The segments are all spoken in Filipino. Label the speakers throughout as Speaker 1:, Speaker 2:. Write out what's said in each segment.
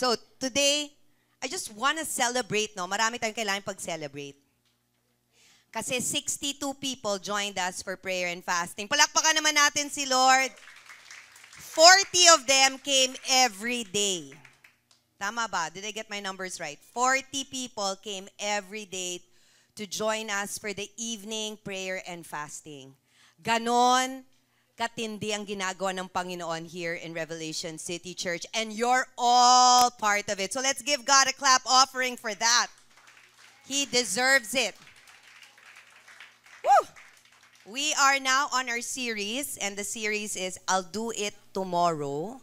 Speaker 1: So today, I just want to celebrate, no? Marami tayong kailangan pag-celebrate. Kasi 62 people joined us for prayer and fasting. Palakpakan naman natin si Lord. 40 of them came every day. Tama ba? Did I get my numbers right? 40 people came every day to join us for the evening prayer and fasting. Ganon katindi ang ginagawa ng Panginoon here in Revelation City Church. And you're all part of it. So let's give God a clap offering for that. He deserves it. Woo! We are now on our series, and the series is I'll Do It Tomorrow.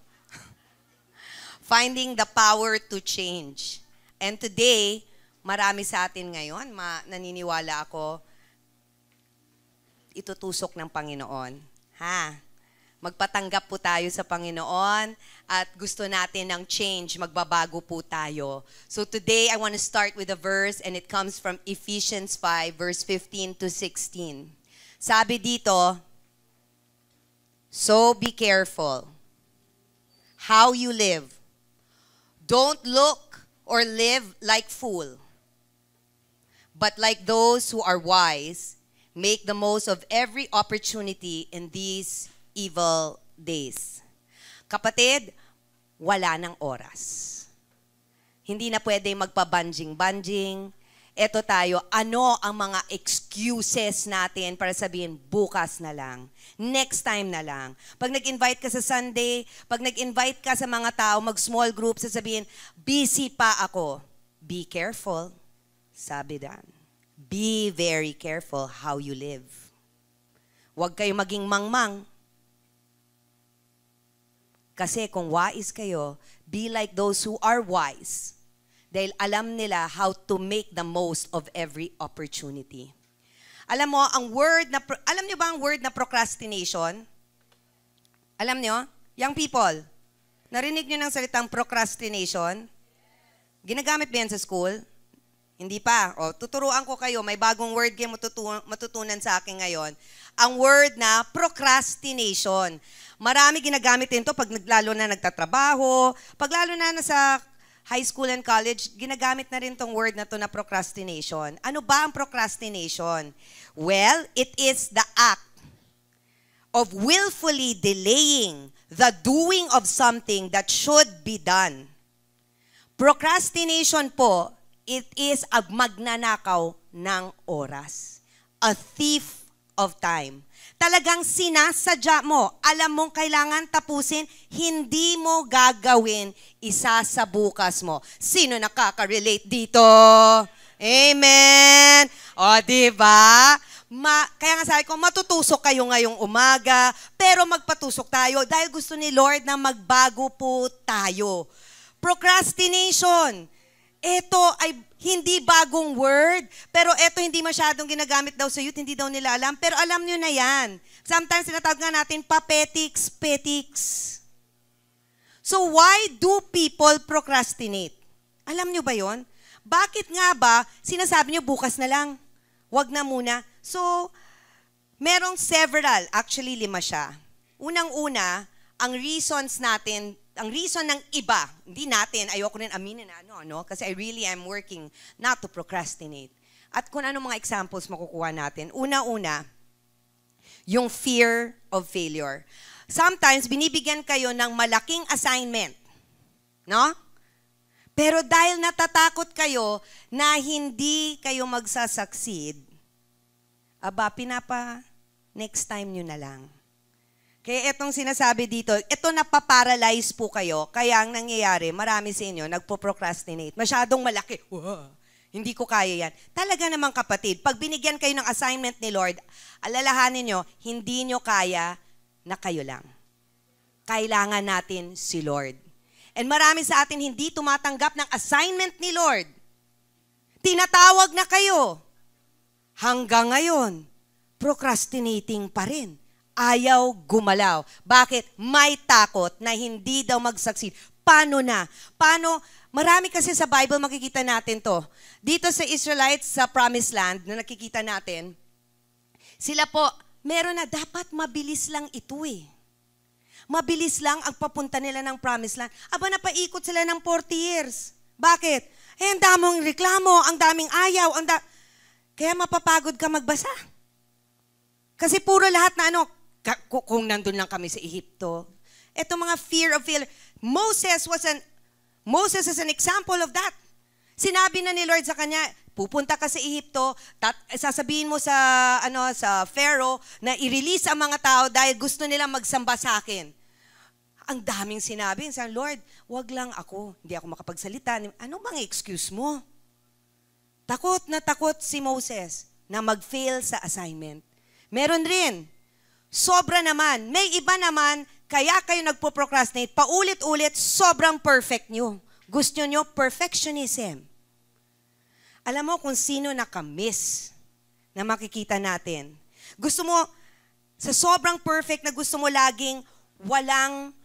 Speaker 1: Finding the power to change. And today, marami sa atin ngayon, naniniwala ako, itutusok ng Panginoon. Magpatanggap po tayo sa Panginoon at gusto natin ng change, magbabago po tayo. So today, I want to start with a verse and it comes from Ephesians 5, verse 15 to 16. Sabi dito, so be careful how you live. Don't look or live like fool, but like those who are wise. Make the most of every opportunity in these evil days. Kapatid, wala ng oras. Hindi na pwede magpa-banjing-banjing. Eto tayo, ano ang mga excuses natin para sabihin, bukas na lang, next time na lang. Pag nag-invite ka sa Sunday, pag nag-invite ka sa mga tao, mag-small group, sasabihin, busy pa ako. Be careful, sabi Dan. Be very careful how you live. Huwag kayo maging mangmang. Kasi kung wise kayo, be like those who are wise. Dahil alam nila how to make the most of every opportunity. Alam mo, alam niyo ba ang word na procrastination? Alam niyo? Young people, narinig niyo ng salitang procrastination? Ginagamit ba yan sa school? Hindi pa. O, tuturuan ko kayo. May bagong word kayo matutunan sa akin ngayon. Ang word na procrastination. Marami ginagamit ito pag lalo na nagtatrabaho, pag lalo na nasa high school and college, ginagamit na rin tong word na to na procrastination. Ano ba ang procrastination? Well, it is the act of willfully delaying the doing of something that should be done. Procrastination po, it is magnanakaw ng oras. A thief of time. Talagang sinasadya mo, alam mong kailangan tapusin, hindi mo gagawin, isa sa bukas mo. Sino nakaka-relate dito? Amen! O, diba? Kaya nga sabi ko, matutusok kayo ngayong umaga, pero magpatusok tayo dahil gusto ni Lord na magbago po tayo. Procrastination. Ito ay hindi bagong word, pero ito hindi masyadong ginagamit daw sa youth, hindi daw nila alam, pero alam nyo na yan. Sometimes sinatawag nga natin petics. So why do people procrastinate? Alam nyo ba yon? Bakit nga ba sinasabi nyo bukas na lang? Wag na muna. So, merong several, actually 5 siya. Unang-una, ang reasons natin, ang reason ng iba, hindi natin, ayoko rin aminin na no? Kasi I really am working not to procrastinate. At kung ano mga examples makukuha natin. Una-una, yung fear of failure. Sometimes, binibigyan kayo ng malaking assignment. No? Pero dahil natatakot kayo na hindi kayo magsasucceed, next time nyo na lang. Kaya itong sinasabi dito, ito napaparalyze po kayo. Kaya ang nangyayari, marami sa inyo nagpo-procrastinate. Masyadong malaki. Wow, hindi ko kaya yan. Talaga namang kapatid, pag binigyan kayo ng assignment ni Lord, alalahanin nyo, hindi nyo kaya na kayo lang. Kailangan natin si Lord. And marami sa atin hindi tumatanggap ng assignment ni Lord. Tinatawag na kayo. Hanggang ngayon, procrastinating pa rin. Ayaw gumalaw. Bakit? May takot na hindi daw mag-succeed. Paano na? Paano? Marami kasi sa Bible makikita natin to. Dito sa Israelites sa Promised Land na nakikita natin, sila po, meron na dapat mabilis lang ito eh. Mabilis lang ang papunta nila ng promised land. Aba, napaikot sila ng 40 years. Bakit? Ang daming reklamo, ang daming ayaw, kaya mapapagod ka magbasa. Kasi puro lahat na kung nandun lang kami sa Ehipto. Ito mga fear of failure. Moses is an example of that. Sinabi na ni Lord sa kanya, pupunta ka sa Ehipto, sasabihin mo sa Pharaoh na i-release ang mga tao dahil gusto nilang magsamba sa akin. Ang daming sinabi. Sabi, Lord, wag lang ako. Hindi ako makapagsalita. Ano bang excuse mo? Takot na takot si Moses na mag-fail sa assignment. Meron rin. Sobra naman. May iba naman, kaya kayo nagpo-procrastinate, paulit-ulit, sobrang perfect nyo. Gusto nyo perfectionism. Alam mo kung sino nakamiss na makikita natin. Gusto mo, sa sobrang perfect na gusto mo laging walang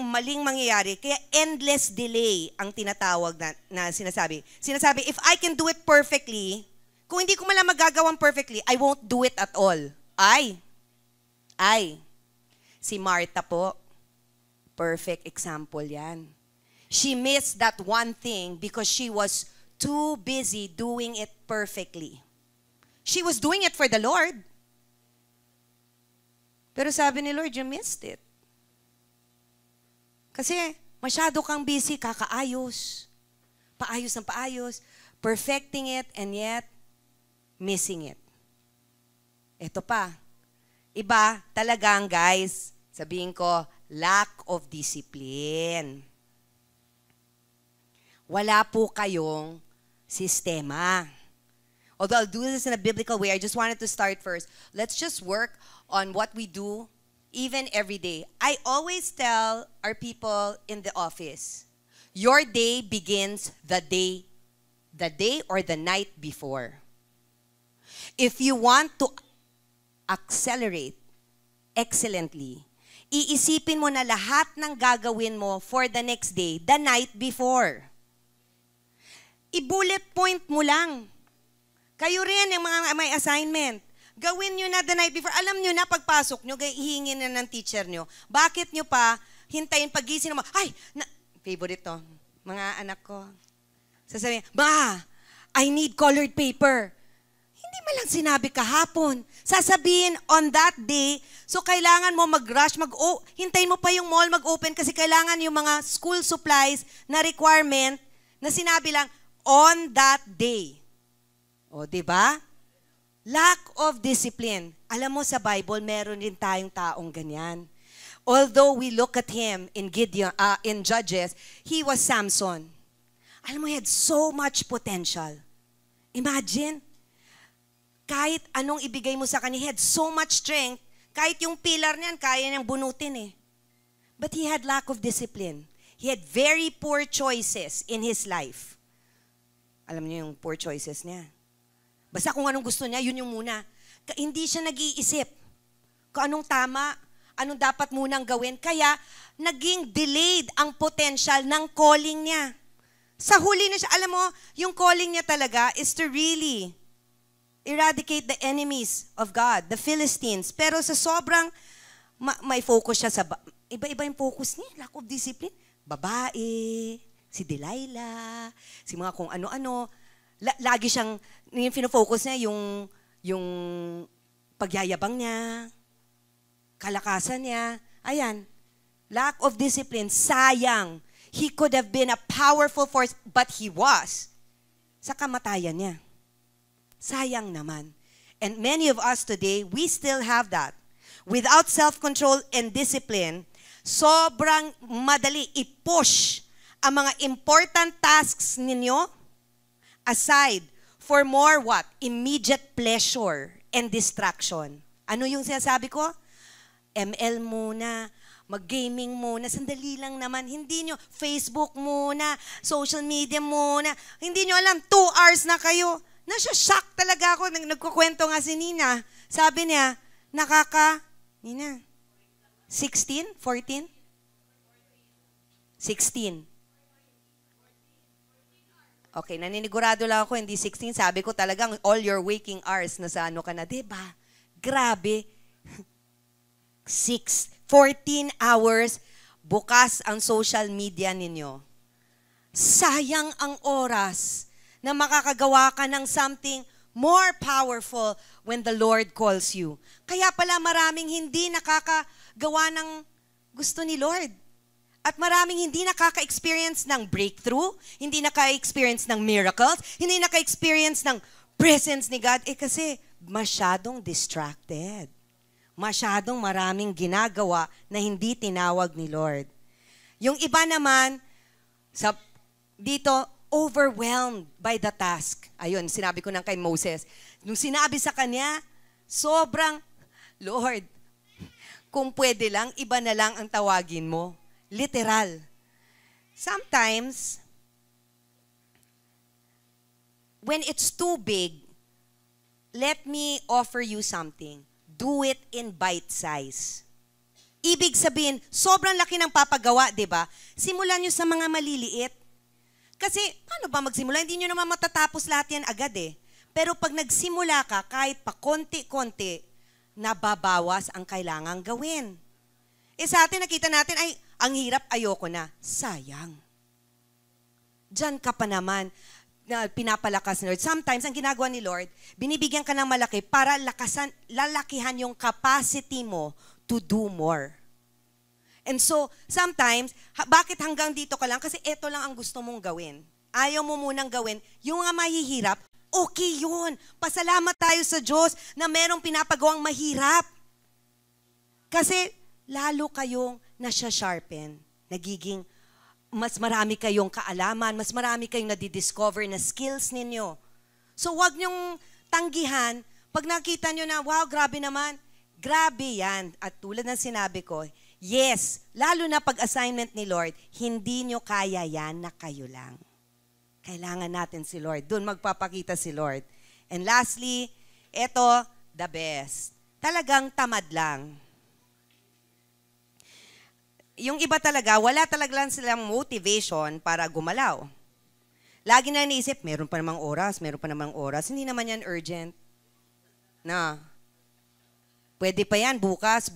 Speaker 1: maling mangyayari. Kaya endless delay ang tinatawag na sinasabi. Sinasabi, if I can do it perfectly, kung hindi ko malang magagawang perfectly, I won't do it at all. Si Martha po, perfect example yan. She missed that one thing because she was too busy doing it perfectly. She was doing it for the Lord. Pero sabi ni Lord, you missed it. Kasi masyado kang busy, kakaayos. Paayos ng paayos. Perfecting it and yet missing it. Ito pa. Iba talagang guys, sabihin ko, lack of discipline. Wala po kayong sistema. Although I'll do this in a biblical way, I just wanted to start first. Let's just work on what we do even every day. I always tell our people in the office, your day begins the day or the night before. If you want to accelerate excellently, iisipin mo na lahat ng gagawin mo for the next day, the night before. I-bullet point mo lang. Kayo rin yung mga may assignment. Gawin nyo na the night before. Alam nyo na pagpasok nyo, hihingin na ng teacher nyo. Bakit nyo pa hintayin pagising mo? Favorite to, mga anak ko. Sasabihin, I need colored paper. Hindi mo lang sinabi kahapon. Sasabihin on that day, so kailangan mo mag-rush, hintayin mo pa yung mall mag-open kasi kailangan yung mga school supplies na requirement na sinabi lang, on that day. O, diba? Lack of discipline. Alam mo sa Bible, meron din tayong taong ganyan. Although we look at him in Judges, he was Samson. Alam mo, he had so much potential. Imagine, kahit anong ibigay mo sa kanya, he had so much strength, kahit yung pillar niyan, kaya niyang bunutin eh. But he had lack of discipline. He had very poor choices in his life. Alam niyo yung poor choices niya. Basta kung anong gusto niya, yun yung muna. Hindi siya nag-iisip kung anong tama, anong dapat munang gawin. Kaya, naging delayed ang potential ng calling niya. Sa huli na siya, alam mo, yung calling niya talaga is to really eradicate the enemies of God, the Philistines. Pero sa sobrang, may focus siya sa, iba-iba yung focus niya, lack of discipline. Babae, si Delilah, si mga kung ano-ano. Lagi siyang, yung pinofocus niya, yung pagyayabang niya, kalakasan niya. Ayan, lack of discipline, sayang. He could have been a powerful force, but he was. Sa kamatayan niya. Sayang naman. And many of us today, we still have that. Without self-control and discipline, sobrang madali i-push ang mga important tasks ninyo aside for more what? Immediate pleasure and distraction. Ano yung sinasabi ko? ML muna, mag-gaming muna, sandali lang naman. Hindi nyo, Facebook muna, social media muna. Hindi nyo alam, 2 hours na kayo. Nasya-shock talaga ako. Nagkukwento nga si Nina. Sabi niya, Nina, 16? 14? 16. Okay, naninigurado lang ako, hindi 16. Sabi ko talagang all your waking hours na sa ano ka na. Diba? Grabe. 14 hours, bukas ang social media ninyo. Sayang ang oras na makakagawa ka ng something more powerful when the Lord calls you. Kaya pala maraming hindi nakakagawa ng gusto ni Lord. At maraming hindi nakaka-experience ng breakthrough, hindi nakaka-experience ng miracles, hindi nakaka-experience ng presence ni God. Kasi masyadong distracted. Masyadong maraming ginagawa na hindi tinawag ni Lord. Yung iba naman, dito, overwhelmed by the task. Ayun, sinabi ko nang kay Moses. Nung sinabi sa kanya, sobrang, Lord, kung pwede lang, iba na lang ang tawagin mo. Literal. Sometimes, when it's too big, let me offer you something. Do it in bite size. Ibig sabihin, sobrang laki ng papagawa, di ba? Simulan nyo sa mga maliliit. Kasi, paano ba magsimula? Hindi nyo naman matatapos lahat yan agad eh. Pero pag nagsimula ka, kahit pa konti-konti, nababawas ang kailangang gawin. Sa atin, nakita natin, ay, ang hirap, ayoko na. Sayang. Diyan ka pa naman, na pinapalakas ni Lord. Sometimes, ang ginagawa ni Lord, binibigyan ka ng malaki para lalakihan yung capacity mo to do more. And so, sometimes, bakit hanggang dito ka lang? Kasi eto lang ang gusto mong gawin. Ayaw mo munang gawin. Yung nga mahihirap, okay yun. Pasalamat tayo sa Diyos na merong pinapagawang mahirap. Kasi, lalo kayong nasya-sharpen. Nagiging, mas marami kayong kaalaman, mas marami kayong nadidiscover na skills ninyo. So, wag niyong tanggihan. Pag nakita niyo na, wow, grabe naman, grabe yan. At tulad ng sinabi ko, yes, lalo na pag-assignment ni Lord, hindi nyo kaya yan na kayo lang. Kailangan natin si Lord. Doon magpapakita si Lord. And lastly, ito, the best. Talagang tamad lang. Yung iba talaga, wala talaga lang silang motivation para gumalaw. Lagi na naisip, meron pa namang oras. Hindi naman yan urgent. Na, pwede pa yan, bukas.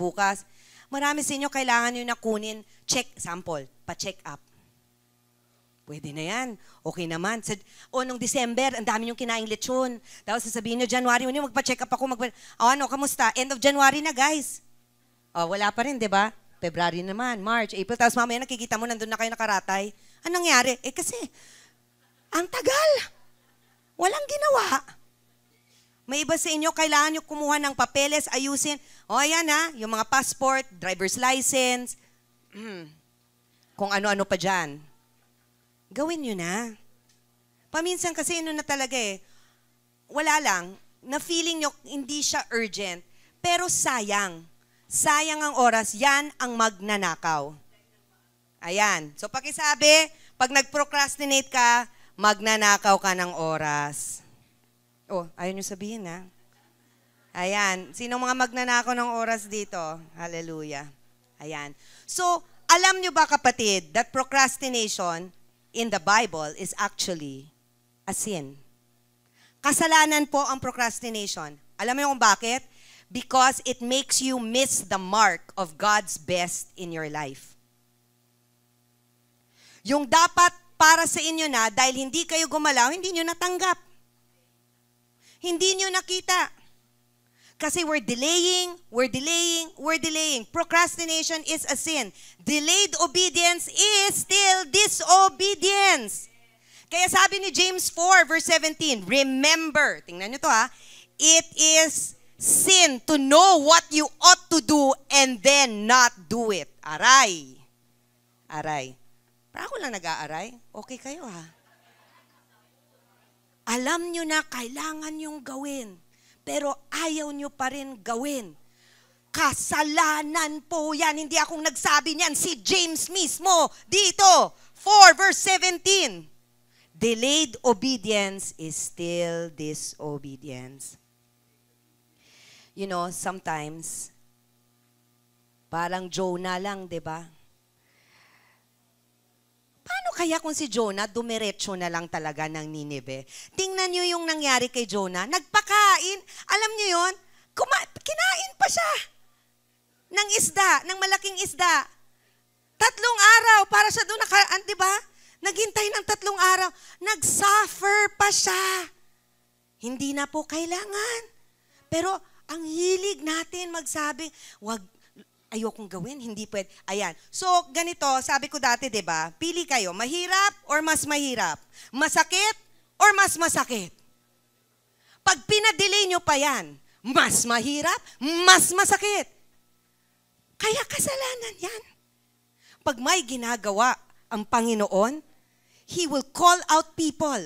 Speaker 1: Marami sa inyo, kailangan nyo na kunin, sample, pa-check up. Pwede na yan. Okay naman. Nung December, ang dami yung kinaing lechon. Tapos sasabihin nyo, January, magpa-check up ako. Kamusta? End of January na, guys. Wala pa rin, di ba? February naman, March, April. Tapos mamaya nakikita mo, nandun na kayo nakaratay. Anong nangyari? Kasi, ang tagal. Walang ginawa. May iba sa inyo, kailangan nyo kumuha ng papeles, ayusin. Ayan yung mga passport, driver's license, kung ano-ano pa dyan. Gawin nyo na. Paminsan kasi na talaga wala lang, na feeling nyo hindi siya urgent, pero sayang. Sayang ang oras, yan ang magnanakaw. Ayan. So pakisabi, pag nag-procrastinate ka, magnanakaw ka ng oras. Ayaw nyo sabihin Ayan. Sino mga magnanakaw ng oras dito? Hallelujah. Ayan. So, alam nyo ba kapatid, that procrastination in the Bible is actually a sin. Kasalanan po ang procrastination. Alam mo kung bakit? Because it makes you miss the mark of God's best in your life. Yung dapat para sa inyo na, dahil hindi kayo gumalaw, hindi nyo natanggap. Hindi nyo nakita. Kasi we're delaying. Procrastination is a sin. Delayed obedience is still disobedience. Kaya sabi ni James 4 verse 17, remember, tingnan nyo to it is sin to know what you ought to do and then not do it. Aray. Para ako lang nag-aaray. Okay kayo Alam nyo na kailangan yung gawin, pero ayaw nyo pa rin gawin. Kasalanan po yan. Hindi akong nagsabi niyan. Si James mismo dito. 4 verse 17. Delayed obedience is still disobedience. You know, sometimes, parang Jonah lang, di ba? Paano kaya kung si Jonah, dumiretso na lang talaga ng Nineveh? Tingnan nyo yung nangyari kay Jonah. Nagpakain. Alam nyo yun? Kinain pa siya. ng isda, ng malaking isda. 3 araw para siya doon, di ba? Naghintay ng 3 araw. Nag-suffer pa siya. Hindi na po kailangan. Pero ang hilig natin magsabi, wag, ayokong gawin, hindi pwede. Ayan. So, ganito, sabi ko dati, di ba? Pili kayo, mahirap or mas mahirap? Masakit or mas masakit? Pag pinadelay nyo pa yan, mas mahirap, mas masakit. Kaya kasalanan yan. Pag may ginagawa ang Panginoon, He will call out people.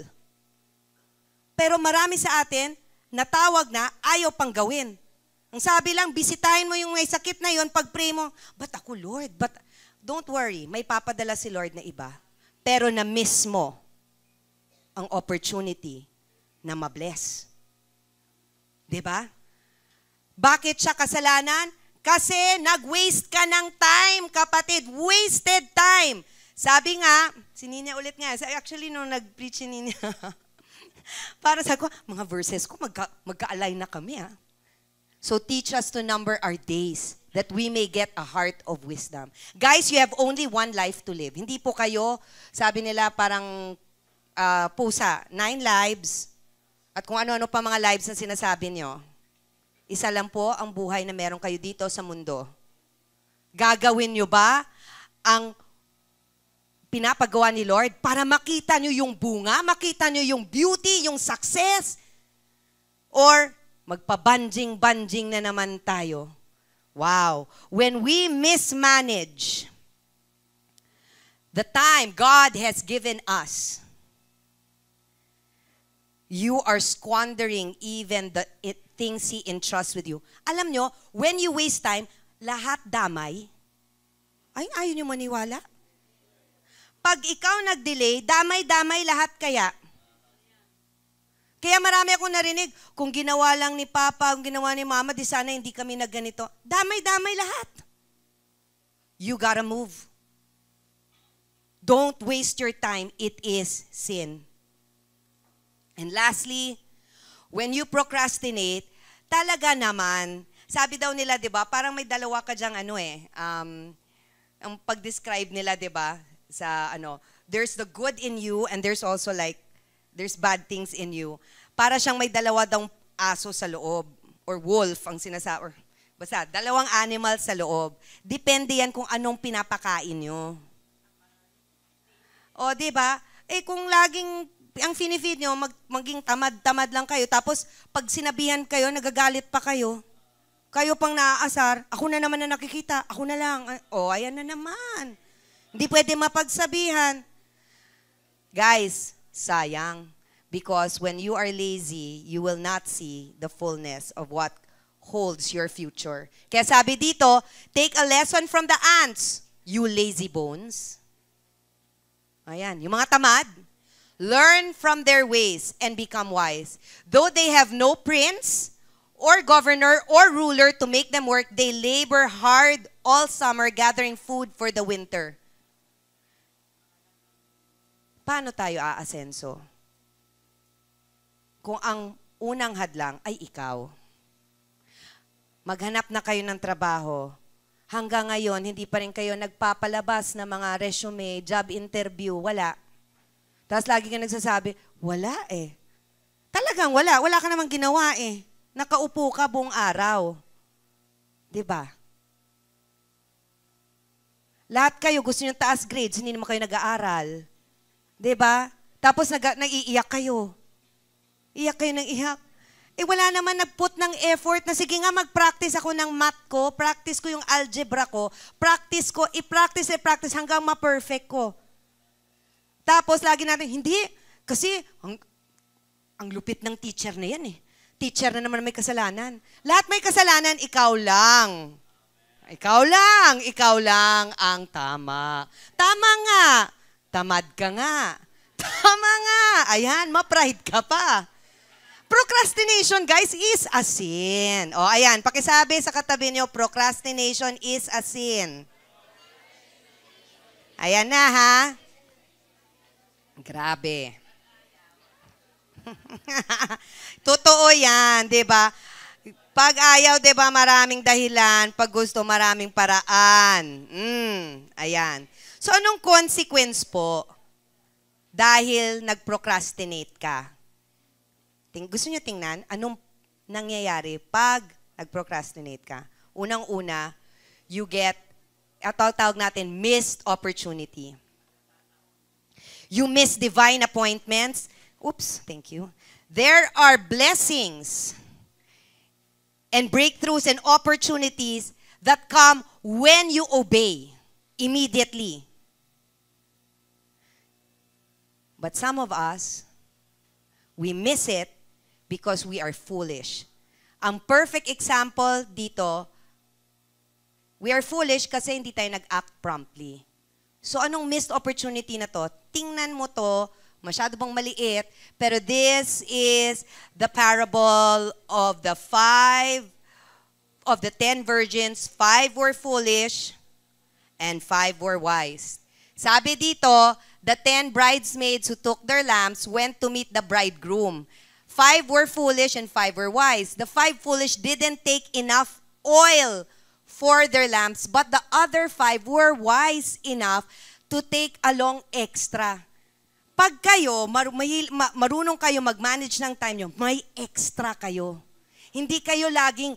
Speaker 1: Pero marami sa atin, natawag na, ayaw pang gawin. Ang sabi lang, bisitahin mo yung may sakit na yon, pag-pray mo, ba't ako, Lord? Don't worry, may papadala si Lord na iba. Pero na-miss mo ang opportunity na ma-bless. Diba? Bakit siya kasalanan? Kasi nag-waste ka ng time, kapatid. Wasted time. Sabi nga, si Nina ulit nga, actually nung nag-preach si Nina, para sa ko, mga verses ko, magka-align na kami. So teach us to number our days that we may get a heart of wisdom. Guys, you have only one life to live. Hindi po kayo, sabi nila parang pusa, 9 lives, at kung ano-ano pa mga lives na sinasabi nyo. Isa lang po ang buhay na meron kayo dito sa mundo. Gagawin nyo ba ang pinapagawa ni Lord para makita nyo yung bunga, makita nyo yung beauty, yung success? Or magpa-banjing-banjing na naman tayo? Wow. When we mismanage the time God has given us, you are squandering even the things He entrusts with you. Alam nyo, when you waste time, lahat damay. Ay, ayaw nyo maniwala? Pag ikaw nag-delay, damay-damay lahat kaya. Kaya marami akong narinig, kung ginawa lang ni Papa, kung ginawa ni Mama, di sana hindi kami nagganito. Damay-damay lahat. You gotta move. Don't waste your time. It is sin. And lastly, when you procrastinate, talaga naman, sabi daw nila, di ba, parang may dalawa ka dyang ang pag-describe nila, di ba, sa there's the good in you and there's also like, there's bad things in you. Para siyang may dalawa daw aso sa loob, or wolf ang sinasa, or basta, dalawang animal sa loob. Depende yan kung anong pinapakain nyo. O, di ba? Kung laging ang finifeed nyo, maging tamad-tamad lang kayo. Tapos, pag sinabihan kayo, nagagalit pa kayo. Kayo pang naaasar, ako na naman na nakikita, ako na lang. Ayan na naman. Hindi pwede mapagsabihan. Guys, sayang. Because when you are lazy, you will not see the fullness of what holds your future. Kaya sabi dito, take a lesson from the ants, you lazy bones. Ayan, yung mga tamad. Learn from their ways and become wise. Though they have no prince or governor or ruler to make them work, they labor hard all summer gathering food for the winter. Paano tayo aasenso? Kung ang unang hadlang ay ikaw. Maghanap na kayo ng trabaho. Hanggang ngayon, hindi pa rin kayo nagpapalabas ng mga resume, job interview, wala. Tapos lagi ka nagsasabi, wala eh. Talagang wala. Wala ka namang ginawa eh. Nakaupo ka buong araw. Diba? Lahat kayo gusto nyo taas grades, hindi naman kayo nag-aaral. Diba? Tapos nag-iiyak kayo. Iyak kayo ng iyak. Wala naman nag-put ng effort na sige nga mag-practice ako ng math ko, practice ko yung algebra ko, practice ko, i-practice hanggang ma-perfect ko. Tapos lagi natin, hindi, kasi ang lupit ng teacher na yan eh. Teacher na naman may kasalanan. Lahat may kasalanan, ikaw lang. Ikaw lang ang tama. Tama nga. Tamad ka nga. Tama nga. Ayan, ma-pride ka pa. Procrastination, guys, is a sin. Ayan, pakisabi sa katabi nyo, procrastination is a sin. Ayan na, ha? Grabe. Totoo yan, di ba? Pag ayaw, di ba, maraming dahilan. Pag gusto, maraming paraan. Ayan. So, anong consequence po dahil nag-procrastinate ka? Gusto nyo tingnan? Anong nangyayari pag nag-procrastinate ka? Unang-una, you get, tawag natin, missed opportunity. You miss divine appointments. Oops, thank you. There are blessings and breakthroughs and opportunities that come when you obey immediately. But some of us, we miss it because we are foolish. Ang perfect example dito, we are foolish kasi hindi tayo nag-act promptly. So anong missed opportunity na to? Tingnan mo to, masyado bang maliit, pero this is the parable of the 10 virgins. 5 were foolish and 5 were wise. Sabi dito, the 10 bridesmaids who took their lamps went to meet the bridegroom. 5 were foolish and 5 were wise. The 5 foolish didn't take enough oil for their lamps, but the other 5 were wise enough to take along extra. Pag kayo, marunong kayo mag-manage ng time nyo, may extra kayo. Hindi kayo laging,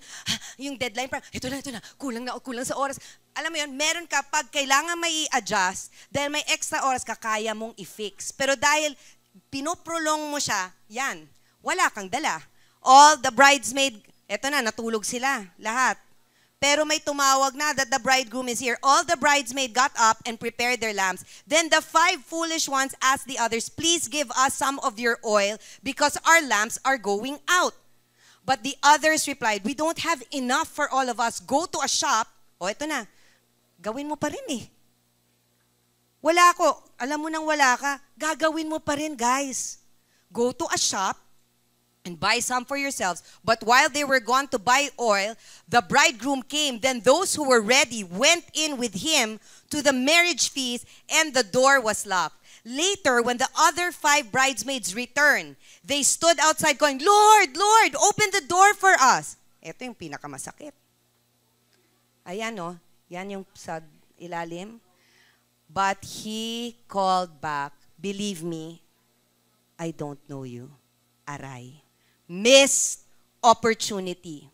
Speaker 1: yung deadline, ito na, kulang sa oras. Alam mo yun, meron ka, pag kailangan may i-adjust, dahil may extra oras ka, kaya mong i-fix. Pero dahil pinoprolong mo siya, yan, wala kang dala. All the bridesmaid, eto na, natulog sila, lahat. Pero may tumawag na that the bridegroom is here. All the bridesmaids got up and prepared their lamps. Then the 5 foolish ones asked the others, please give us some of your oil because our lamps are going out. But the others replied, we don't have enough for all of us. Go to a shop. O, ito na. Gawin mo pa rin eh. Wala ako. Alam mo nang wala ka, gagawin mo pa rin, guys. Go to a shop and buy some for yourselves. But while they were gone to buy oil, the bridegroom came. Then those who were ready went in with him to the marriage feast, and the door was locked. Later, when the other 5 bridesmaids returned, they stood outside going, Lord, Lord, open the door for us. Ito yung pinakamasakit. Ayan o, yan yung sa ilalim. But he called back, believe me, I don't know you. Aray. Missed opportunity.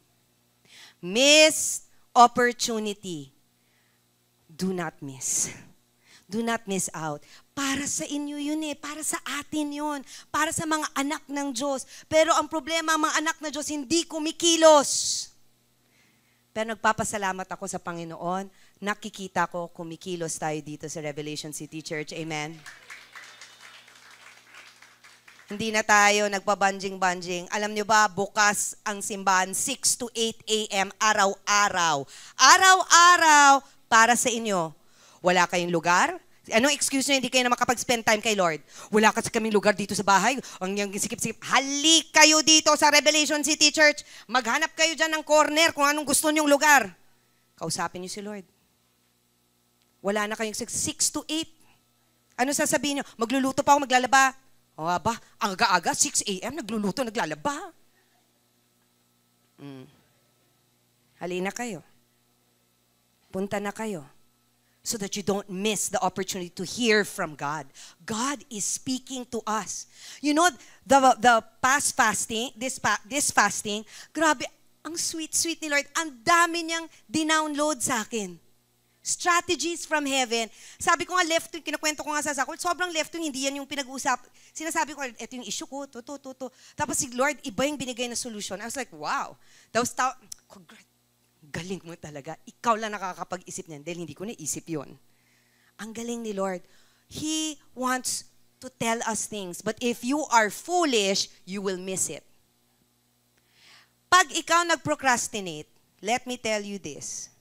Speaker 1: Missed opportunity. Do not miss. Do not miss out. Para sa inyo yun eh. Para sa atin yun. Para sa mga anak ng Diyos. Pero ang problema, ang mga anak ng Diyos hindi kumikilos. Pero nagpapasalamat ako sa Panginoon. Nakikita ko kumikilos tayo dito sa Revelation City Church. Amen. Hindi na tayo nagpa-banjing-banjing. Alam nyo ba, bukas ang simbahan 6 to 8 a.m. araw-araw. Araw-araw para sa inyo. Wala kayong lugar? Anong excuse nyo hindi kayo na makapag-spend time kay Lord? Wala kasi kaming lugar dito sa bahay. Ang sikip-sikip. Halik kayo dito sa Revelation City Church. Maghanap kayo dyan ng corner kung anong gusto nyong lugar. Kausapin nyo si Lord. Wala na kayong 6 to 8. Ano sasabihin nyo? Magluluto pa ako, maglalaba. O ba, ang aga-aga, 6 a.m., nagluluto, naglalaba. Halina kayo. Punta na kayo. So that you don't miss the opportunity to hear from God. God is speaking to us. You know, the past fasting, this fasting, grabe, ang sweet-sweet ni Lord. Ang dami niyang dinownload sa akin. Strategies from heaven. Sabi ko nga, left wing, kinakwento ko nga sa sakol, sobrang left wing, hindi yan yung pinag-uusap. Sinasabi ko, ito yung issue ko, to. Tapos si Lord, iba yung binigay na solution. I was like, wow. Galing mo talaga. Ikaw lang nakakapag-isip niyan dahil hindi ko naisip yun. Ang galing ni Lord. He wants to tell us things. But if you are foolish, you will miss it. Pag ikaw nag-procrastinate, let me tell you this.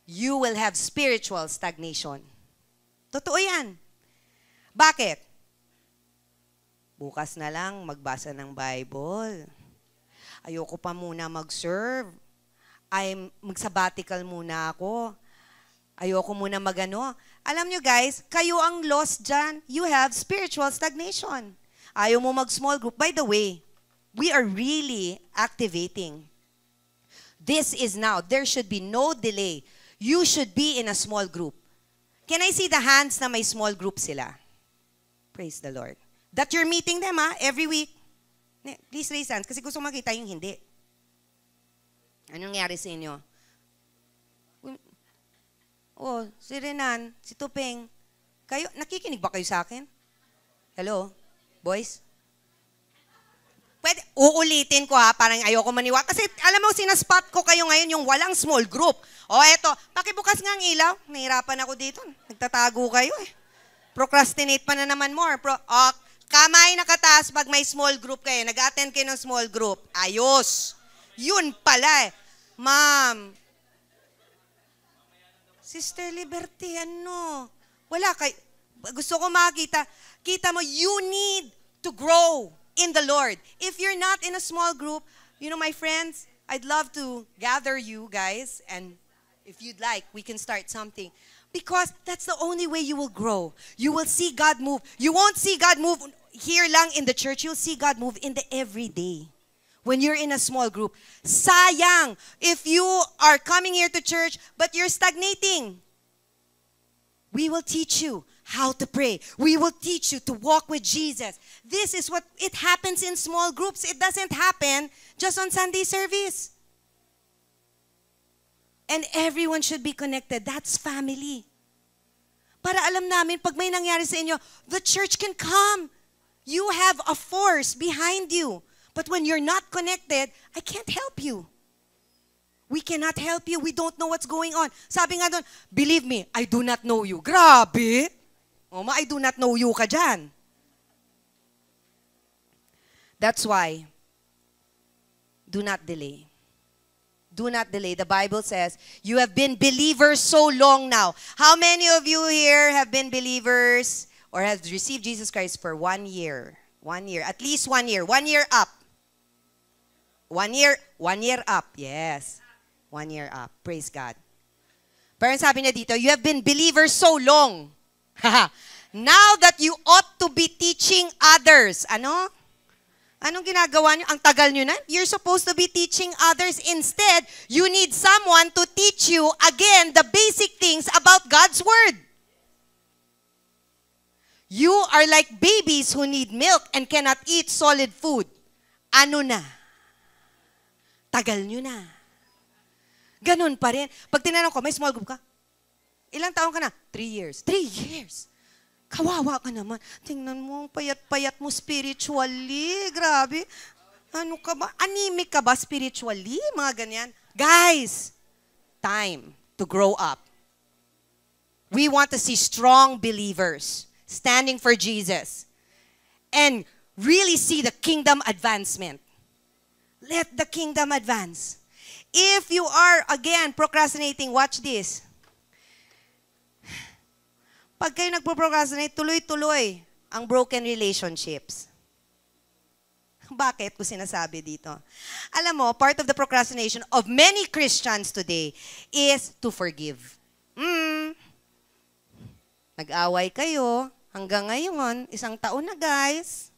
Speaker 1: You will have spiritual stagnation. Totoo yan. Bakit? Bukas na lang magbasa ng Bible. Ayoko pa muna mag-serve. Mag-sabbatical muna ako. Ayoko muna magano. Alam nyo guys, kayo ang lost dyan. You have spiritual stagnation. Ayaw mo mag-small group. By the way, we are really activating This is now. There should be no delay. You should be in a small group. Can I see the hands na may small group sila? Praise the Lord. That you're meeting them every week. Please raise hands kasi gusto makita yung hindi. Anong nangyari sa inyo? Oh, si Renan, si Tupeng. Kayo, nakikinig ba kayo sa akin? Hello? Boys? Pwede, uulitin ko parang ayoko maniwala. Kasi alam mo, sinaspot ko kayo ngayon yung walang small group. O eto, pakibukas nga ang ilaw. Nahirapan ako dito. Nagtatago kayo Procrastinate pa na naman more. Kamay nakataas pag may small group kayo. Nag-attend kayo ng small group. Ayos. Yun pala Ma'am. Sister Liberty, wala kay. Gusto ko makita. Kita mo, you need to grow in the Lord. If you're not in a small group, my friends, I'd love to gather you guys, and if you'd like, we can start something. Because that's the only way you will grow. You will see God move. You won't see God move here lang in the church. You'll see God move in the everyday. When you're in a small group. Sayang if you are coming here to church, but you're stagnating. We will teach you how to pray. We will teach you to walk with Jesus. This is what it happens in small groups. It doesn't happen just on Sunday service. And everyone should be connected. That's family. Para alam namin, pag may nangyari sa inyo, the church can come. You have a force behind you. But when you're not connected, I can't help you. We cannot help you. We don't know what's going on. Sabi nga doon, believe me, I do not know you. Grabe. I do not know you ka dyan. That's why, do not delay. Do not delay. The Bible says, you have been believers so long now. How many of you here have been believers or have received Jesus Christ for 1 year? 1 year. At least 1 year. 1 year up. 1 year up. Yes. 1 year up. Praise God. Parang sabi niya dito, you have been believers so long. Now that you ought to be teaching others. Anong ginagawa niyo? Ang tagal niyo na? You're supposed to be teaching others. Instead, you need someone to teach you, again, the basic things about God's Word. You are like babies who need milk and cannot eat solid food. Ano na? Tagal niyo na. Ganun pa rin. Pag tinanong ko, may small group ka? Ilang taon ka na? 3 years. 3 years. Kawawa ka naman. Tingnan mo, ang payat-payat mo spiritually. Grabe. Ano ka ba? Anemic ka ba spiritually? Mga ganyan. Guys, time to grow up. We want to see strong believers standing for Jesus and really see the kingdom advancement. Let the kingdom advance. If you are, again, procrastinating, watch this. Pag kayo nagpo-procrastinate, tuloy-tuloy ang broken relationships. Bakit ko sinasabi dito? Alam mo, part of the procrastination of many Christians today is to forgive. Nag-away kayo, hanggang ngayon, 1 taon na guys.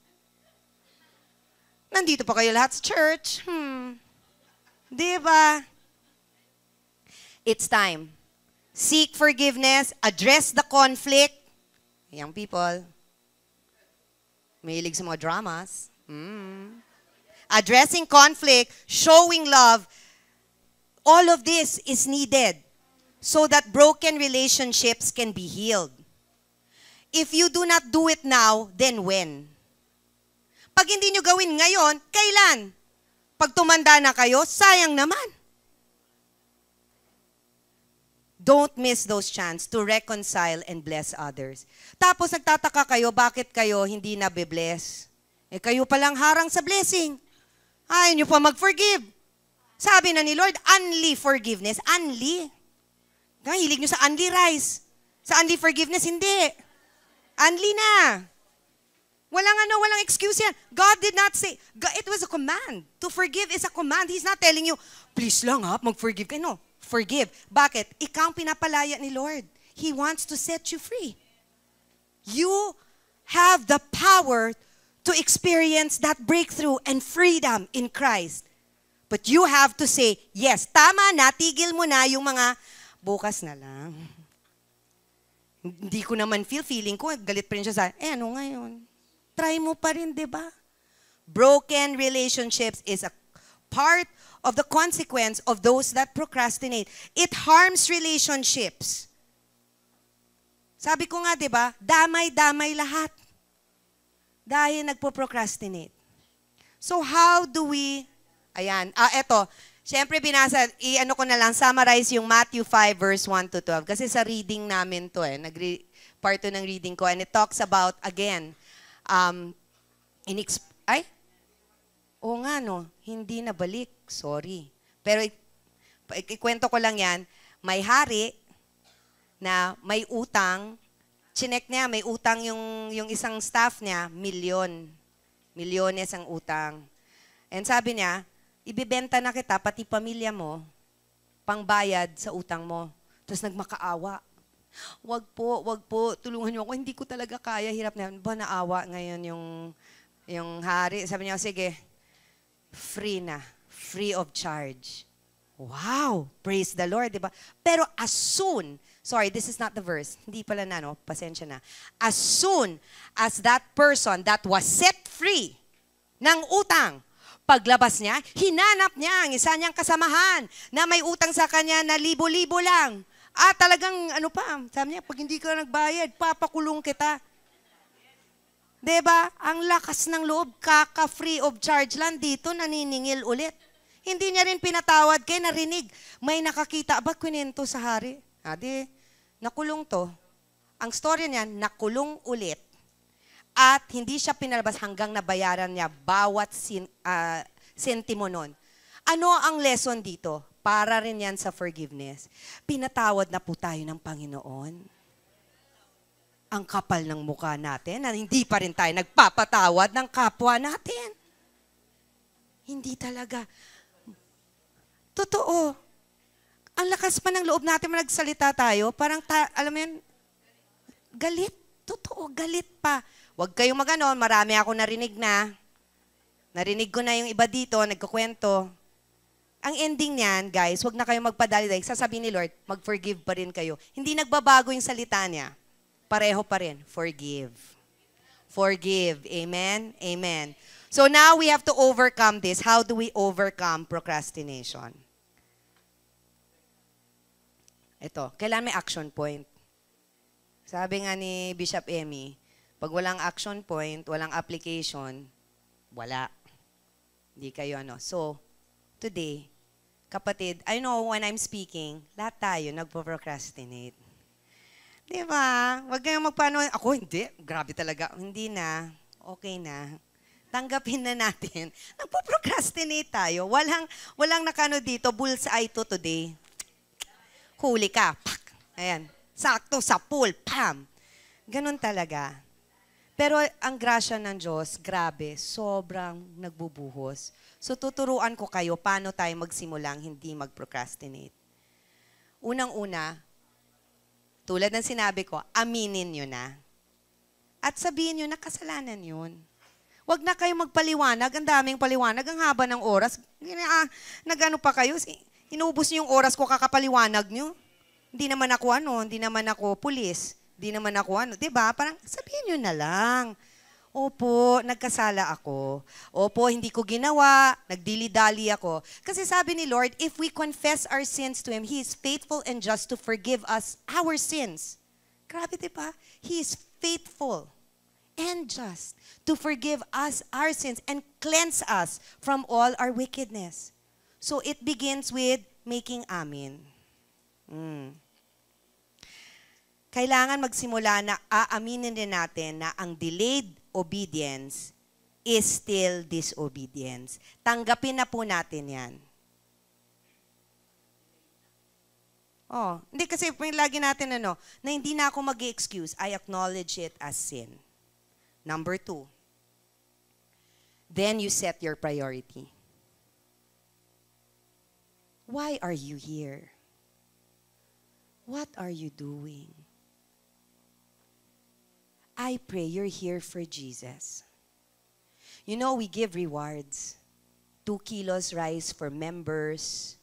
Speaker 1: Nandito pa kayo lahat sa church. Diba? It's time. Seek forgiveness, address the conflict. Young people, mahilig sa mga dramas. Addressing conflict, showing love, all of this is needed so that broken relationships can be healed. If you do not do it now, then when? Pag hindi nyo gawin ngayon, kailan? Pag tumanda na kayo, sayang naman. Don't miss those chance to reconcile and bless others. Tapos nagtataka kayo, bakit kayo hindi nabe-bless? Kayo palang harang sa blessing. Ayaw nyo pa mag-forgive. Sabi na ni Lord, unli forgiveness. Unli. Hilig nyo sa unli rice. Sa unli forgiveness, hindi. Unli na. Walang excuse yan. God did not say, it was a command. To forgive is a command. He's not telling you, please lang mag-forgive kayo. No. Forgive. Bakit? Ikaw ang pinapalaya ni Lord. He wants to set you free. You have the power to experience that breakthrough and freedom in Christ. But you have to say, yes, tama na, tigil mo na yung mga bukas na lang. Hindi ko naman feeling ko, galit pa rin siya sa, ano ngayon? Try mo pa rin, di ba? Broken relationships is a part of the consequence of those that procrastinate. It harms relationships. Sabi ko nga, di ba, damay-damay lahat. Dahil nagpo-procrastinate. So how do we, eto, syempre binasa, ko na lang, summarize yung Matthew 5 verse 1 to 12. Kasi sa reading namin to part to ng reading ko, and it talks about, again, hindi nabalik, sorry. Pero ikwento ko lang yan, may hari na may utang, chinek niya, may utang yung isang staff niya, milyones ang utang. And sabi niya, ibibenta na kita, pati pamilya mo, pangbayad sa utang mo. Tapos nagmakaawa. Wag po, tulungan niyo ako, hindi ko talaga kaya, hirap na. Ba naawa ngayon yung hari. Sabi niya, sige, free of charge. Wow, praise the Lord, di ba? Pero as soon, sorry, this is not the verse. Hindi pala na, no? Pasensya na. As soon as that person that was set free ng utang, paglabas niya, hinanap niya ang isa niyang kasamahan na may utang sa kanya na libo-libo lang. Talagang, sabi niya, pag hindi ka nagbayad, papakulong kita. Diba? Ang lakas ng loob, kaka-free of charge lang dito, naniningil ulit. Hindi niya rin pinatawad, kaya narinig. May nakakita, kwinento sa hari? Nakulong to. Ang story niya, nakulong ulit. At hindi siya pinalabas hanggang nabayaran niya bawat sentimo nun. Ano ang lesson dito? Para rin yan sa forgiveness. Pinatawad na po tayo ng Panginoon. Ang kapal ng mukha natin na hindi pa rin tayo nagpapatawad ng kapwa natin. Hindi talaga. Totoo. Ang lakas pa ng loob natin magsalita tayo, parang, alam mo yan, galit. Totoo, galit pa. Huwag kayong maganon, marami ako narinig na. Narinig ko na yung iba dito, nagkukwento. Ang ending niyan, guys, huwag na kayong magpadali-dali. Sasabihin ni Lord, mag-forgive pa rin kayo. Hindi nagbabago yung salita niya. Pareho pa rin. Forgive. Forgive. Amen? Amen. So now we have to overcome this. How do we overcome procrastination? Ito, kailangan may action point. Sabi nga ni Bishop Emmy, pag walang action point, walang application, wala. Hindi kayo So, today, kapatid, I know when I'm speaking, lahat tayo nagpo-procrastinate. Di ba? Huwag kayong magpaano, ako hindi, grabe talaga. Hindi na, okay na. Tanggapin na natin. Nagpo-procrastinate tayo. Walang nakano dito, bullseye to today. Huli ka, pak, ayan, sakto sa pool, pam. Ganun talaga. Pero ang grasya ng Diyos, grabe, sobrang nagbubuhos. So tuturuan ko kayo paano tayo magsimulang hindi mag-procrastinate. Unang-una, tulad ng sinabi ko, aminin nyo na. At sabihin nyo na kasalanan yun. Huwag na kayong magpaliwanag, ang daming paliwanag, ang haba ng oras. Nagano pa kayo, inubos niyo yung oras ko kakapaliwanag nyo. Hindi naman ako pulis. Hindi naman ako diba? Parang sabihin nyo na lang. Opo, nagkasala ako. Opo, hindi ko ginawa. Nagdili-dali ako. Kasi sabi ni Lord, if we confess our sins to Him, He is faithful and just to forgive us our sins. Grabe, diba? He is faithful and just to forgive us our sins and cleanse us from all our wickedness. So it begins with making amin. Kailangan magsimula na aaminin din natin na ang delayed obedience is still disobedience. Tanggapin na po natin yan. Hindi kasi lagi natin na hindi na ako mag-excuse. I acknowledge it as sin. Number 2, then you set your priority. Why are you here? What are you doing? I pray you're here for Jesus. You know, we give rewards 2 kilos rice for members.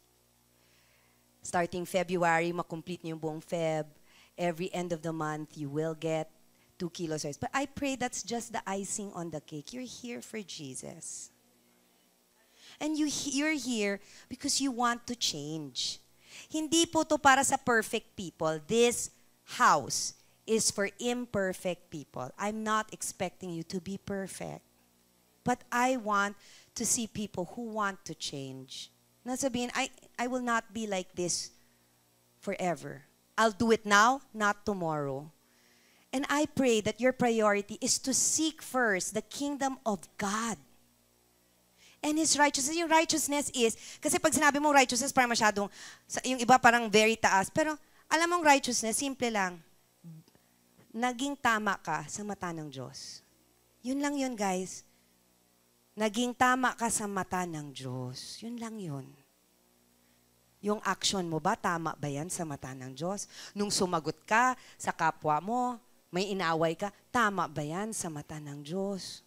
Speaker 1: Starting February, makomplete niyo yung buong Feb. Every end of the month, you will get 2 kilos rice. But I pray that's just the icing on the cake. You're here for Jesus. And you're here because you want to change. Hindi po to para sa perfect people. This house is for imperfect people. I'm not expecting you to be perfect. But I want to see people who want to change. Nasabihin, I will not be like this forever. I'll do it now, not tomorrow. And I pray that your priority is to seek first the kingdom of God and His righteousness. Yung righteousness is, kasi pag sinabi mong righteousness, parang masyadong, yung iba parang very taas. Pero alam mong righteousness, simple lang. Naging tama ka sa mata ng Diyos. Yun lang yun, guys. Naging tama ka sa mata ng Diyos. Yun lang yun. Yung action mo ba, tama ba yan sa mata ng Diyos? Nung sumagot ka sa kapwa mo, may inaway ka, tama ba yan sa mata ng Diyos?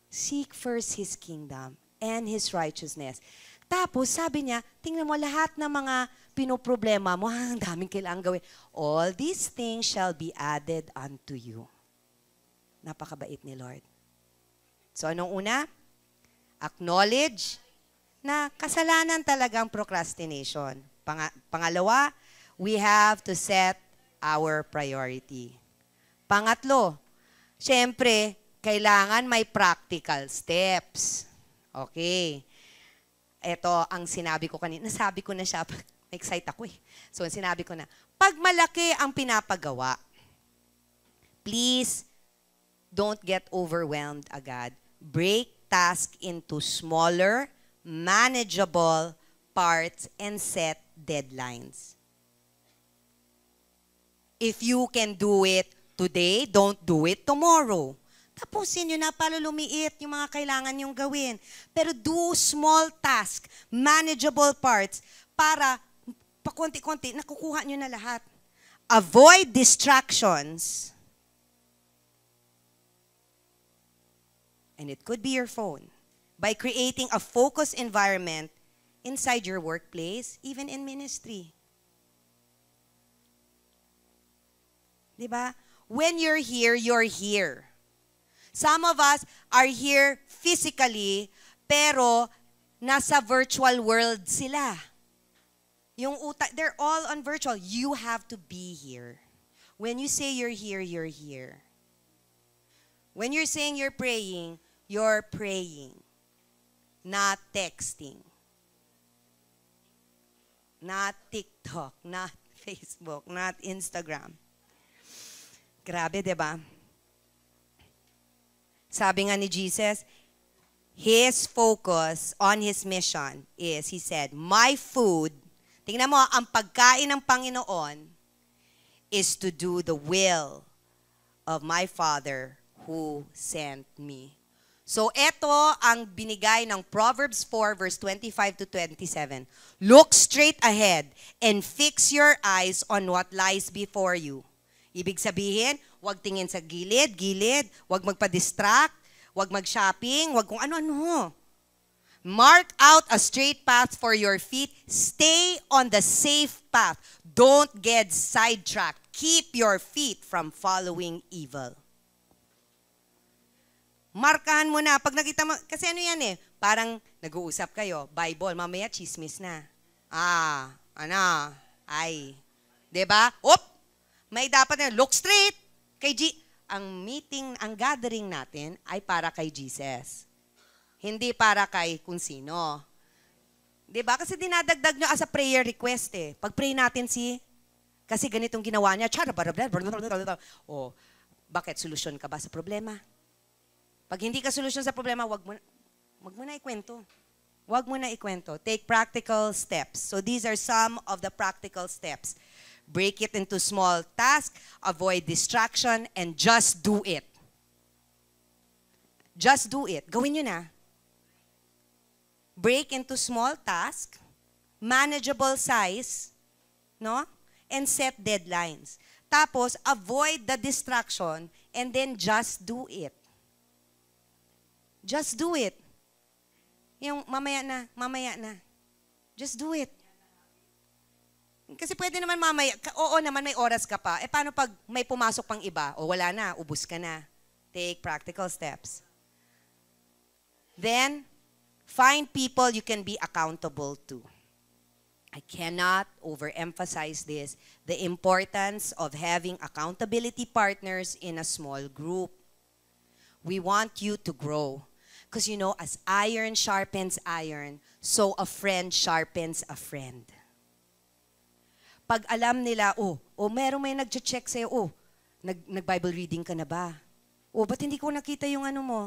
Speaker 1: Seek first His kingdom and His righteousness. Tapos, sabi niya, tingnan mo lahat ng mga pinoproblema mo, ang daming kailangan gawin. All these things shall be added unto you. Napakabait ni Lord. So, anong una? Acknowledge na kasalanan talagang procrastination. Pangalawa, we have to set our priority. Pangatlo, syempre, kailangan may practical steps. Okay. Ito ang sinabi ko kanina. Nasabi ko na siya. Excite ako eh. So, sinabi ko na, pag malaki ang pinapagawa, please don't get overwhelmed agad. Break task into smaller, manageable parts and set deadlines. If you can do it today, don't do it tomorrow. Tapusin nyo na para lumiit yung mga kailangan nyong gawin. Pero do small task, manageable parts, para pakunti-kunti, nakukuha nyo na lahat. Avoid distractions. And it could be your phone. By creating a focused environment inside your workplace, even in ministry. Diba? When you're here, you're here. Some of us are here physically, pero nasa virtual world sila. Yung utak, they're all on virtual. You have to be here. When you say you're here, you're here. When you're saying you're praying, not texting, not TikTok, not Facebook, not Instagram. Grabe, diba? Sabi nga ni Jesus, His focus on His mission is, He said, my food, tingnan mo, ang pagkain ng Panginoon is to do the will of my Father who sent me. So, ito ang binigay ng Proverbs 4, verse 25 to 27. Look straight ahead and fix your eyes on what lies before you. Ibig sabihin, huwag tingin sa gilid, huwag magpa-distract, huwag mag-shopping, huwag kung ano-ano. Mark out a straight path for your feet. Stay on the safe path. Don't get sidetracked. Keep your feet from following evil. Markahan mo na. Pag nakita mo, kasi ano yan eh, parang nag-uusap kayo, Bible, mamaya chismis na. Diba? May dapat na, look straight. Ang meeting, ang gathering natin ay para kay Jesus. Hindi para kay kung sino. Diba? Kasi dinadagdag nyo as a prayer request eh. Pag-pray natin kasi ganitong ginawa niya, bakit? Solusyon ka ba sa problema? Pag hindi ka solusyon sa problema, wag mo na ikwento. Wag mo na ikwento. Take practical steps. So these are some of the practical steps. Break it into small tasks, avoid distraction, and just do it. Just do it. Gawin nyo na. Break into small tasks, manageable size, no? And set deadlines. Tapos, avoid the distraction, and then just do it. Just do it. Yung mamaya na. Just do it. Kasi pwede naman mamaya, oo naman may oras ka pa. Paano pag may pumasok pang iba? O wala na, ubus ka na. Take practical steps. Then, find people you can be accountable to. I cannot overemphasize this, the importance of having accountability partners in a small group. We want you to grow. Because as iron sharpens iron, so a friend sharpens a friend. Pag alam nila, merong may nag-check sa'yo, nag-Bible reading ka na ba? Ba't hindi ko nakita yung ano mo?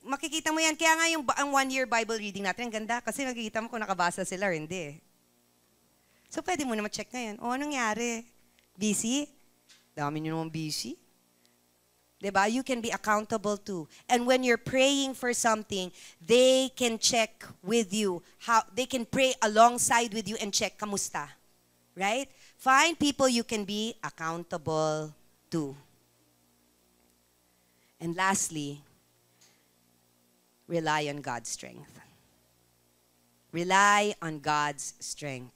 Speaker 1: Makikita mo yan. Kaya nga ang 1-year Bible reading natin, ang ganda. Kasi makikita mo kung nakabasa sila or hindi. So, pwede mo na ma-check ngayon. Anong nangyari? Busy? Dami nyo naman busy. Diba? You can be accountable too. And when you're praying for something, they can check with you. They can pray alongside with you and check, kamusta? Right? Find people you can be accountable to. And lastly, rely on God's strength. Rely on God's strength.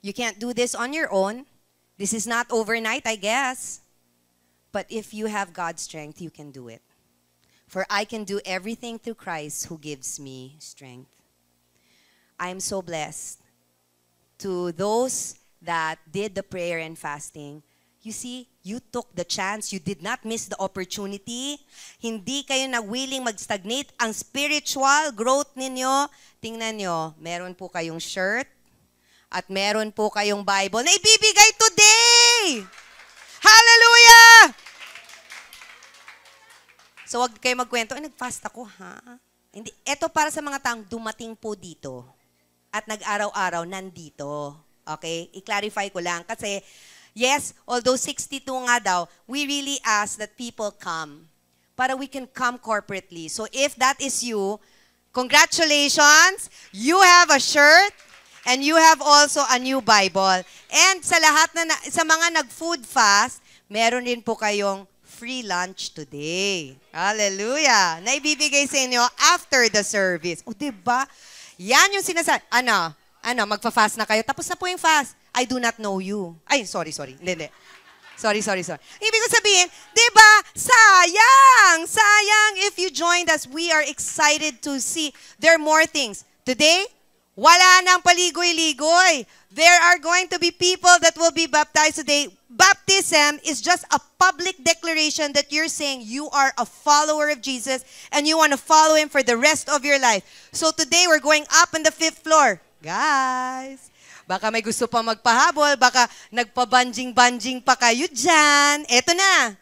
Speaker 1: You can't do this on your own. This is not overnight, I guess. But if you have God's strength, you can do it. For I can do everything through Christ who gives me strength. I am so blessed. To those that did the prayer and fasting, you see, you took the chance. You did not miss the opportunity. Hindi kayo nag-willing mag-stagnate. Ang spiritual growth ninyo, tingnan nyo, meron po kayong shirt, at meron po kayong Bible na ibibigay today! Hallelujah! So, wag kayo magkwento, nag-fast ako, ha? Hindi. Ito para sa mga taong dumating po dito at nag-araw-araw nandito. Okay? I-clarify ko lang. Kasi, yes, although 62 nga daw, we really ask that people come para we can come corporately. So, if that is you, congratulations! You have a shirt. And you have also a new Bible. And sa lahat sa mga nag-food fast, meron din po kayong free lunch today. Hallelujah! Na ibibigay sa inyo after the service. Diba? Yan yung sinasabi. Magfa-fast na kayo. Tapos na po yung fast. I do not know you. Ay, sorry. Hindi. Sorry. Ibig ko sabihin, diba? Sayang if you joined us. We are excited to see. There are more things. Today, wala nang paligoy-ligoy. There are going to be people that will be baptized today. Baptism is just a public declaration that you're saying you are a follower of Jesus and you want to follow Him for the rest of your life. So today, we're going up on the 5th floor. Guys, baka may gusto pa magpahabol, baka nagpa-banjing-banjing pa kayo dyan. Eto na.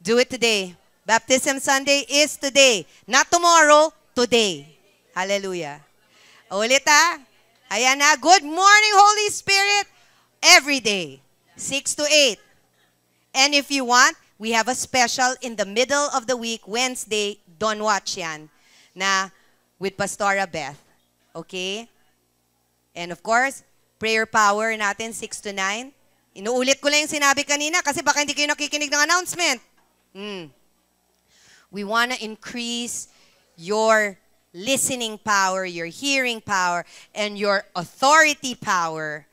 Speaker 1: Do it today. Baptism Sunday is today. Not tomorrow, today. Hallelujah. Ulit Ayan na. Good morning, Holy Spirit. Every day, 6 to 8. And if you want, we have a special in the middle of the week, Wednesday. Don't watch yan. Na with Pastora Beth. Okay? And of course, prayer power natin, 6 to 9. Inuulit ko lang yung sinabi kanina kasi baka hindi kayo nakikinig ng announcement. We want to increase your listening power, your hearing power, and your authority power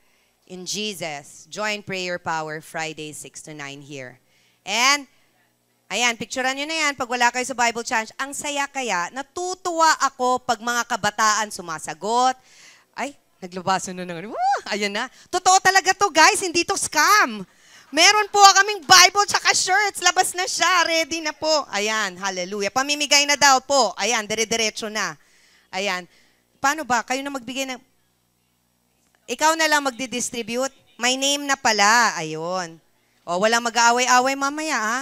Speaker 1: in Jesus. Join Prayer Power Friday 6 to 9 here. And, ayan, picturean nyo na yan pag wala kayo sa Bible Challenge. Ang saya kaya, natutuwa ako pag mga kabataan sumasagot. Ay, naglabasan na ng ayan na. Totoo talaga to, guys. Hindi to scam. Meron po kaming Bible tsaka shirts. Labas na siya. Ready na po. Ayan, hallelujah. Pamimigay na daw po. Ayan, dire-diretso na. Ayan. Paano ba? Kayo na magbigay ng... Ikaw na lang magdi-distribute. My name na pala. Ayun. O, walang mag-aaway-aaway mamaya, ha?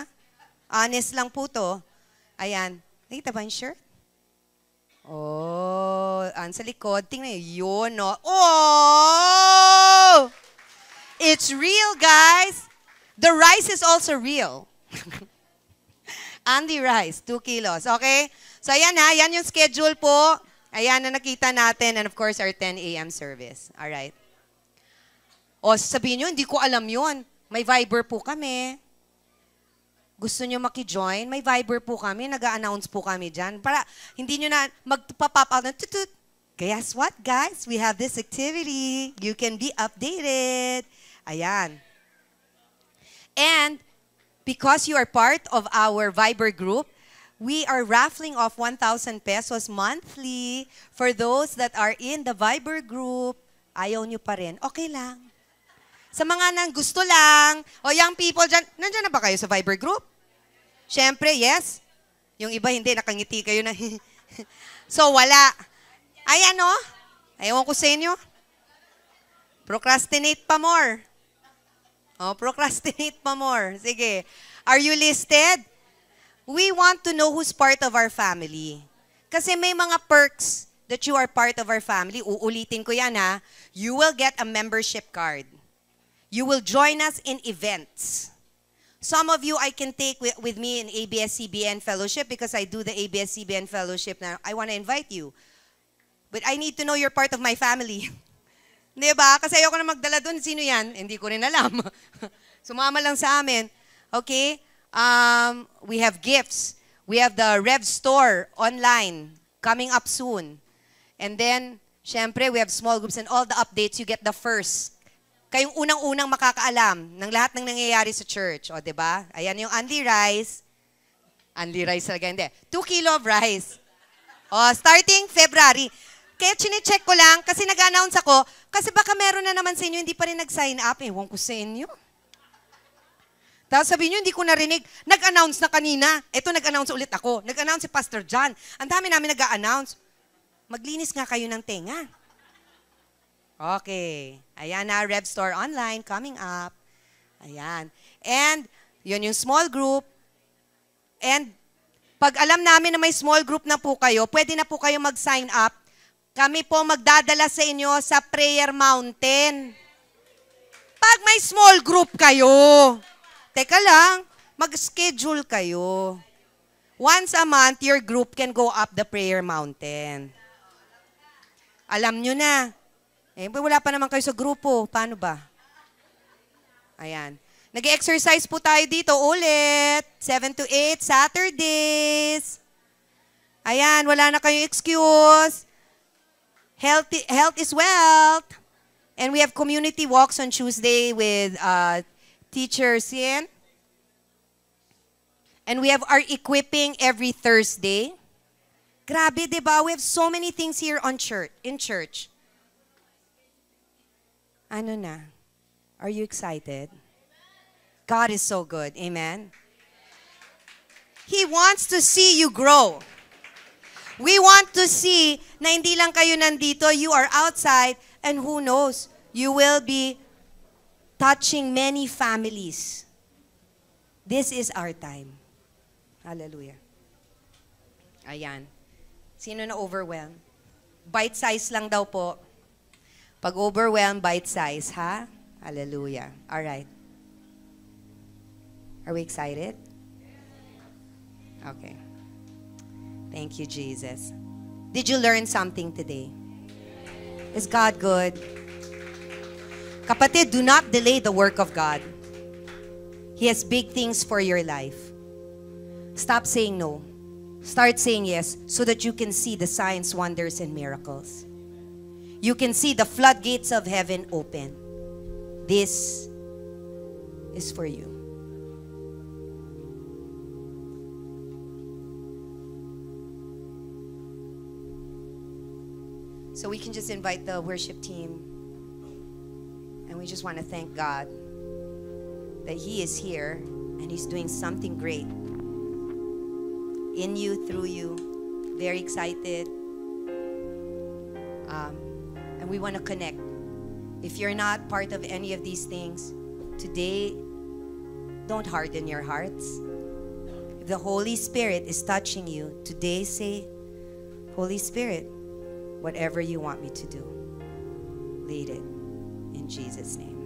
Speaker 1: Honest lang po to. Ayan. Nakita ba yung shirt? Oh, sa likod. Tingnan yun, no? Oh! It's real, guys. The rice is also real. Andy rice, 2 kilos. Okay? So, ayan ha. Yan yung schedule po. Ayan na nakita natin. And of course, our 10 a.m. service. Alright. O, sabihin nyo, hindi ko alam yun. May Viber po kami. Gusto nyo maki-join? May Viber po kami, nag-a-announce po kami dyan. Para hindi nyo na magpa-pop out ng tutut. Guess what, guys? We have this activity. You can be updated. Ayan. And because you are part of our Viber group, we are raffling off 1,000 pesos monthly for those that are in the Viber group. Ayaw nyo pa rin. Okay lang. Sa mga nang gusto lang, o young people dyan, nandiyan na ba kayo sa Viber group? Siyempre, yes. Yung iba hindi, nakangiti kayo na. So, wala. Ayan o. Ayaw ko sa inyo. Procrastinate pa more. Oh, procrastinate pa more. Sige. Are you listed? We want to know who's part of our family. Kasi may mga perks that you are part of our family. Uulitin ko yan ha. You will get a membership card. You will join us in events. Some of you I can take with me in ABS-CBN Fellowship because I do the ABS-CBN Fellowship now. I want to invite you. But I need to know you're part of my family. Di ba? Kasi ayoko na magdala doon. Sino yan? Hindi ko rin alam. Sumama lang sa amin. Okay? We have gifts. We have the Rev Store online coming up soon. And then, syempre, we have small groups and all the updates, you get the first. Kayong unang-unang makakaalam ng lahat ng nangyayari sa church. O, diba? Ayan yung Unli Rice. Unli Rice talaga, hindi. 2 kilo of rice. O, starting February. Kaya chinecheck ko lang, kasi nag-announce ako, kasi baka meron na naman sa inyo, hindi pa rin nag-sign up. Ewan ko sa inyo. Tapos sabihin nyo, hindi ko narinig. Nag-announce na kanina. Ito, nag-announce ulit ako. Nag-announce si Pastor John. Ang dami namin nag-announce. Maglinis nga kayo ng tenga. Okay. Ayan na, Rev Store Online coming up. Ayan. And, yun yung small group. And, pag alam namin na may small group na po kayo, pwede na po kayo mag-sign up. Kami po magdadala sa inyo sa Prayer Mountain. Pag may small group kayo, teka lang, mag-schedule kayo. Once a month, your group can go up the Prayer Mountain. Alam nyo na. Eh, wala pa naman kayo sa grupo. Paano ba? Ayan. Nag-exercise po tayo dito ulit. 7 to 8, Saturdays. Ayan, wala na kayong excuse. Health is wealth. And we have community walks on Tuesday with Teacher Sien. And we have our equipping every Thursday. Grabe, diba? We have so many things here in church. Ano na? Are you excited? God is so good. Amen? He wants to see you grow. We want to see na hindi lang kayo nandito, you are outside, and who knows, you will be touching many families. This is our time. Hallelujah. Ayan. Sino na overwhelmed? Bite size lang daw po. Pag overwhelmed, bite size, ha? Hallelujah. All right. Are we excited? Okay. Thank you, Jesus. Did you learn something today? Is God good? Kapatid, do not delay the work of God. He has big things for your life. Stop saying no. Start saying yes so that you can see the signs, wonders, and miracles. You can see the floodgates of heaven open. This is for you. So we can just invite the worship team. And we just want to thank God that He is here and He's doing something great in you, through you. Very excited. And we want to connect. If you're not part of any of these things, today, don't harden your hearts. If the Holy Spirit is touching you, today say, Holy Spirit, whatever you want me to do, lead it in Jesus' name.